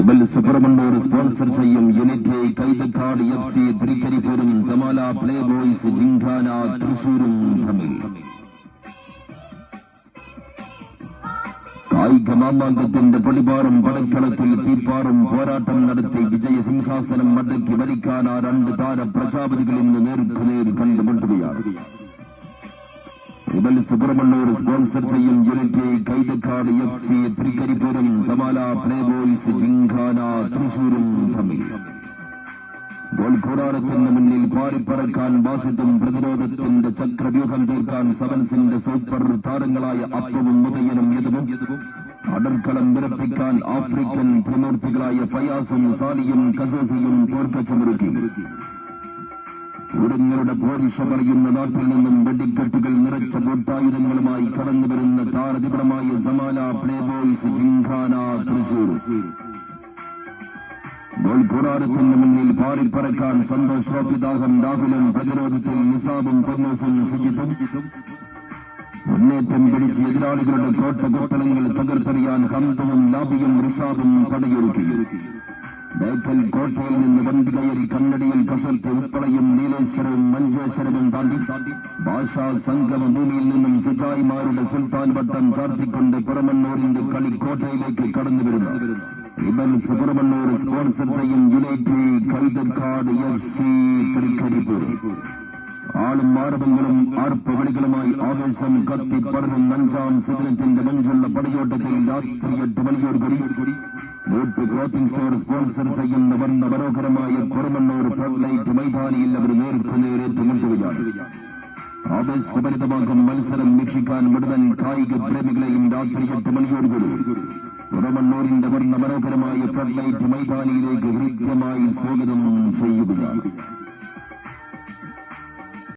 സുബ്രഹ്മണ്യൂർ sponsor ചെയ്യും unit Kaithakkad FC തൃക്കരിപ്പൂരും Samala play boys gymkhana തൃശൂരും തമ്മിൽ കായിക മാമാങ്കത്തിന്റെ പൊളിപാറും പടക്കളത്തിൽ തീപ്പാറും പോരാട്ടം നടത്തി വിജയസിംഹാസനം മടക്കി ഭരിക്കാൻ ആ രണ്ട് താര പ്രജാപതികൾ ഇന്ന് നേർക്കുനേർ കണ്ടുമുട്ടുകയാണ്. സുബ്രഹ്മണ്യൂർ സ്പോൺസർ ചെയ്യും യൂണിറ്റ് കൈതക്കാട് FC തൃക്കരിപ്പൂരും സമാല പ്ലേ ബോയ്സ് ജിംഖാന തൃശൂരും തമ്മിൽ ഗോൾ കൂടാരത്തിന് മുന്നിൽ പാറിപ്പറക്കാൻ ബാസിത്തും പ്രതിരോധത്തിന്റെ ചക്രവ്യൂഹം തീർക്കാൻ സെവൻസിന്റെ സൂപ്പർ താരങ്ങളായ അപ്പവും മുതയനും യദുവും അടർക്കളം വിറപ്പിക്കാൻ ആഫ്രിക്കൻ ത്രിമൂർത്തികളായ ഫയാസും സാലിയും കസോസിയും കോർക്കച്ചമുറുക്കി. പൂരങ്ങളുടെ പോരിഷ പറയുന്ന നാട്ടിൽ നിന്നും വെടിക്കെട്ടുകൾ നിറച്ച പൊട്ടായുധങ്ങളുമായി കടന്നുവരുന്ന താരതിപടമായ Samala play boys gymkhana Thrissur. Goal കൂടാരത്തിന് മുന്നിൽ പാറിപ്പറക്കാൻ സന്തോഷ് ട്രോഫി ദാഹം രാഹുലും പ്രതിരോധത്തിൽ നിസാബും പൊന്നൂസും സുജിത്തും മുന്നേറ്റം പിടിച്ച് എതിരാളികളുടെ കോട്ട കൊത്തളങ്ങൾ തകർത്തെറിയാൻ ഹംതവും ലാബിയും റിഷാബും പടയൊരുക്കി. ബേക്കൽ കോട്ടയിൽ നിന്ന് വണ്ടി കയറി കന്നടിയിൽ കസർത്ത് ഉപ്പളയും നീലേശ്വരവും മഞ്ചേശ്വരവും താണ്ടി ഭാഷാ സംഗമ ഭൂമിയിൽ നിന്നും സുജായിമാരുടെ സുൽത്താൻ വട്ടം ചാർത്തിക്കൊണ്ട് പുറമണ്ണൂരിന്റെ കളിക്കോട്ടയിലേക്ക് കടന്നു വരുന്നു. സുബ്രഹ്മണ്യൂർ സ്പോൺസർ ചെയ്യും യുണൈറ്റ് കൈതക്കാട് FC തൃക്കരിപ്പൂർ. ആളും മാടകങ്ങളും ആർപ്പുകളികളുമായി ആവേശം കത്തിപ്പടരും അഞ്ചാം സുദിനത്തിന്റെ മഞ്ചുള്ള പടയോട്ടത്തിൽ രാത്രി 8 മണിയോടുകൂടി ബൂട്ട് ക്ലോത്തിംഗ് സ്റ്റോർ സ്പോൺസർ ചെയ്യുന്ന വർണ്ണ മനോഹരമായ പുറമണ്ണൂർ ഫ്ലഡ് ലൈറ്റ് മൈതാനിയിൽ അവർ നേർക്കുനേർ ഏറ്റുമുട്ടുകയാണ്. ആവേശഭരിതമാകും മത്സരം വീക്ഷിക്കാൻ മുഴുവൻ കായിക പ്രേമികളെയും രാത്രി 8 മണിയോടുകൂടി പുറമണ്ണൂരിന്റെ വർണ്ണ മനോഹരമായ ഫ്ലഡ് ലൈറ്റ് മൈതാനിയിലേക്ക് ഹൃദ്യമായി സ്വാഗതം ചെയ്യുകയാണ്.